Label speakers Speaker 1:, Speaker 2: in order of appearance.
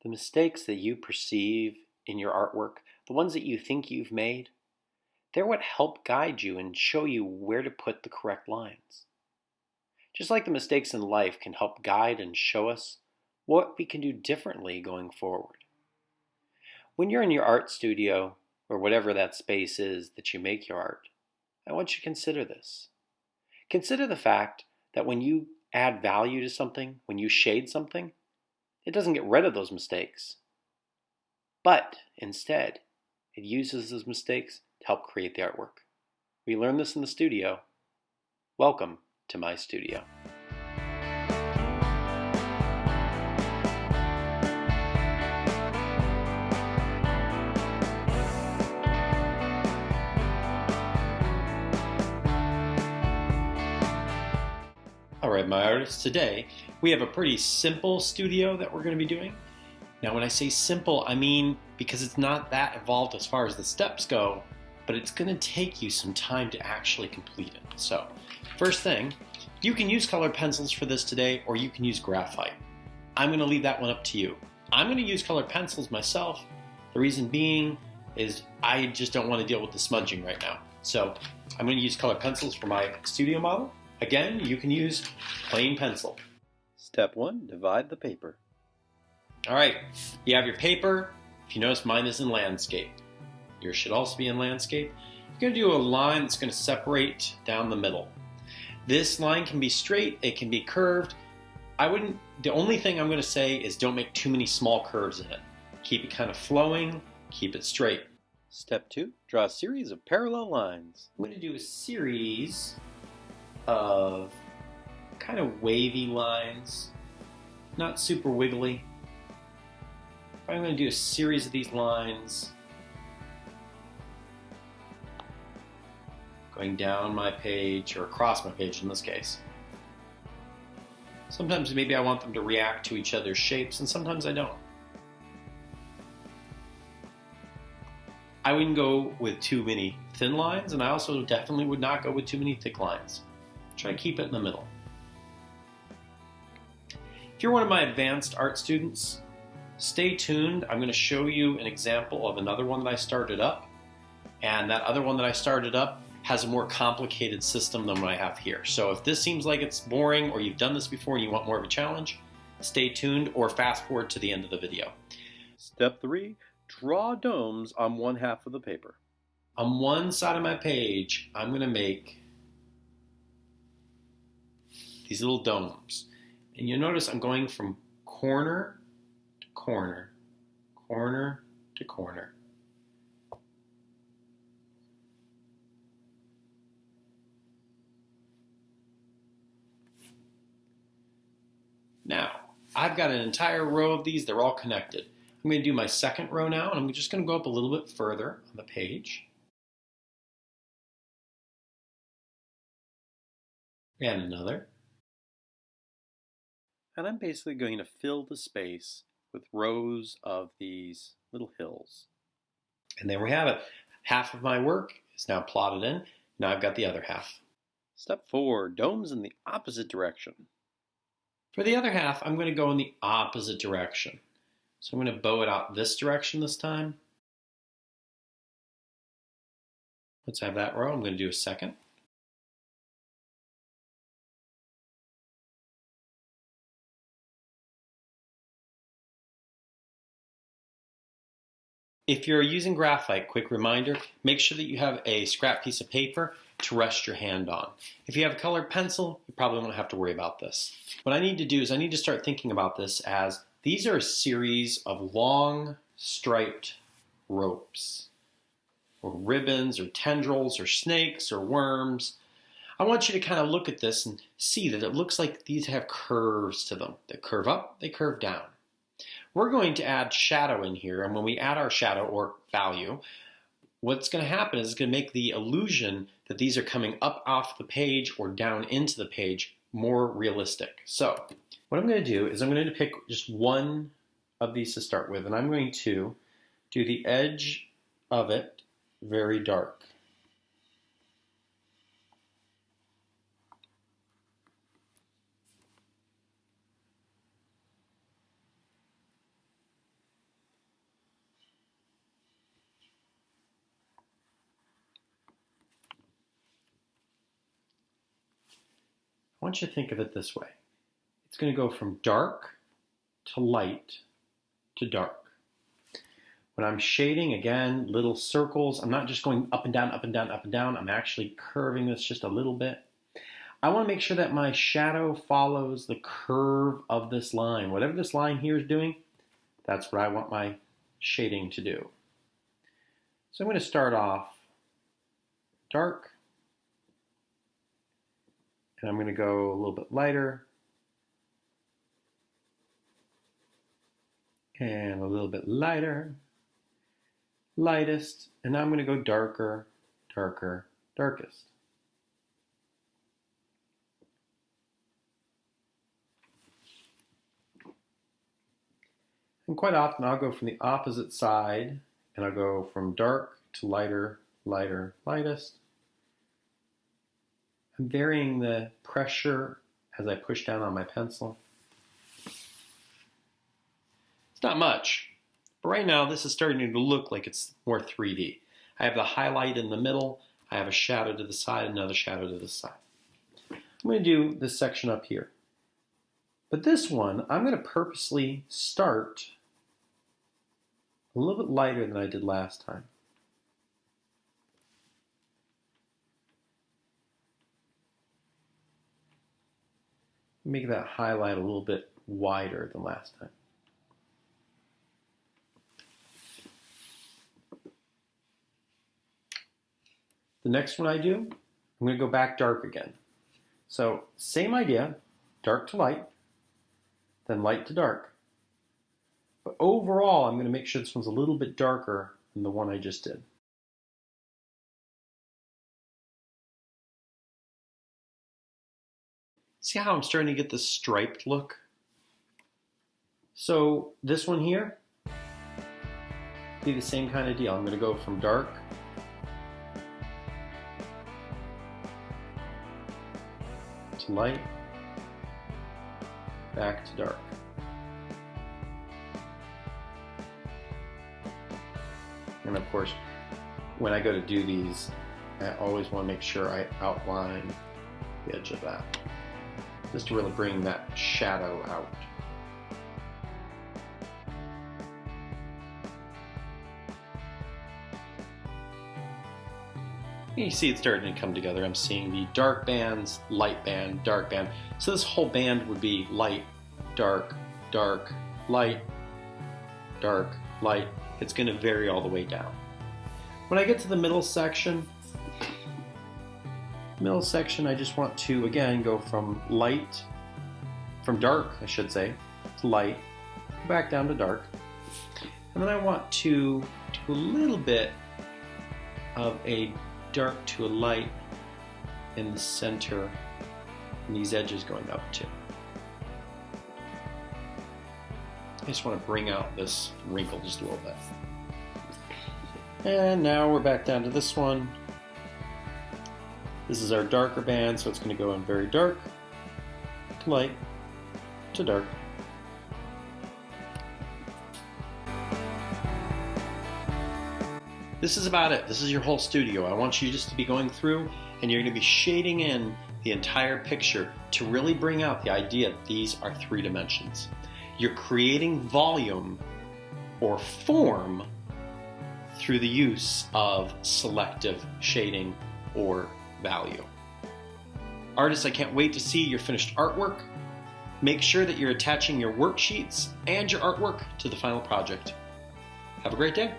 Speaker 1: The mistakes that you perceive in your artwork, the ones that you think you've made, they're what help guide you and show you where to put the correct lines. Just like the mistakes in life can help guide and show us what we can do differently going forward. When you're in your art studio, or whatever that space is that you make your art, I want you to consider this. Consider the fact that when you add value to something, when you shade something, it doesn't get rid of those mistakes. But instead, it uses those mistakes to help create the artwork. We learn this in the studio. Welcome to my studio. Alright, my artists, today we have a pretty simple studio that we're going to be doing. Now when I say simple, I mean because it's not that involved as far as the steps go, but it's going to take you some time to actually complete it. So, first thing, you can use colored pencils for this today, or you can use graphite. I'm going to leave that one up to you. I'm going to use colored pencils myself. The reason being is I just don't want to deal with the smudging right now. So I'm going to use colored pencils for my studio model. Again, you can use plain pencil. Step 1, divide the paper. Alright, you have your paper. If you notice, mine is in landscape. Yours should also be in landscape. You're going to do a line that's going to separate down the middle. This line can be straight, it can be curved. The only thing I'm going to say is don't make too many small curves in it. Keep it kind of flowing, keep it straight. Step 2, draw a series of parallel lines. I'm going to do a series of kind of wavy lines, not super wiggly. I'm going to do a series of these lines going down my page, or across my page in this case. Sometimes maybe I want them to react to each other's shapes, and sometimes I don't. I wouldn't go with too many thin lines, and I also definitely would not go with too many thick lines. Try to keep it in the middle. If you're one of my advanced art students, stay tuned. I'm going to show you an example of another one that I started up. And that other one that I started up has a more complicated system than what I have here. So if this seems like it's boring, or you've done this before and you want more of a challenge, stay tuned or fast forward to the end of the video. Step 3, draw domes on one half of the paper. On one side of my page, I'm going to make these little domes. And you'll notice I'm going from corner to corner, corner to corner. Now, I've got an entire row of these. They're all connected. I'm going to do my second row now, and I'm just going to go up a little bit further on the page. And another. And I'm basically going to fill the space with rows of these little hills. And there we have it. Half of my work is now plotted in. Now I've got the other half. Step 4, domes in the opposite direction. For the other half, I'm going to go in the opposite direction. So I'm going to bow it out this direction this time. Let's have that row. I'm going to do a second. If you're using graphite, quick reminder, make sure that you have a scrap piece of paper to rest your hand on. If you have a colored pencil, you probably won't have to worry about this. What I need to do is I need to start thinking about this as these are a series of long striped ropes, or ribbons, or tendrils, or snakes, or worms. I want you to kind of look at this and see that it looks like these have curves to them. They curve up, they curve down. We're going to add shadow in here, and when we add our shadow or value, what's going to happen is it's going to make the illusion that these are coming up off the page or down into the page more realistic. So what I'm going to do is I'm going to pick just one of these to start with, and I'm going to do the edge of it very dark. want you to think of it this way. It's going to go from dark to light to dark. When I'm shading, again, little circles, I'm not just going up and down, up and down, up and down. I'm actually curving this just a little bit. I want to make sure that my shadow follows the curve of this line. Whatever this line here is doing, that's what I want my shading to do. So I'm going to start off dark, and I'm going to go a little bit lighter, and a little bit lighter, lightest, and now I'm going to go darker, darker, darkest. And quite often I'll go from the opposite side, and I'll go from dark to lighter, lighter, lightest. I'm varying the pressure as I push down on my pencil. It's not much, but right now this is starting to look like it's more 3D. I have the highlight in the middle, I have a shadow to the side, another shadow to the side. I'm going to do this section up here. But this one, I'm going to purposely start a little bit lighter than I did last time. Make that highlight a little bit wider than last time. The next one I do, I'm going to go back dark again. So same idea, dark to light, then light to dark. But overall, I'm going to make sure this one's a little bit darker than the one I just did. See how I'm starting to get this striped look? So this one here, be the same kind of deal. I'm going to go from dark to light, back to dark. And of course, when I go to do these, I always want to make sure I outline the edge of that, just to really bring that shadow out. You see it's starting to come together. I'm seeing the dark bands, light band, dark band. So this whole band would be light, dark, dark, light, dark, light. It's going to vary all the way down. When I get to the middle section, I just want to, again, go from light, from dark, I should say, to light, back down to dark. And then I want to do a little bit of a dark to a light in the center, and these edges going up too. I just want to bring out this wrinkle just a little bit. And now we're back down to this one. This is our darker band, so it's going to go in very dark to light to dark. This is about it. This is your whole studio. I want you just to be going through, and you're going to be shading in the entire picture to really bring out the idea that these are 3 dimensions. You're creating volume or form through the use of selective shading or value. Artists, I can't wait to see your finished artwork. Make sure that you're attaching your worksheets and your artwork to the final project. Have a great day.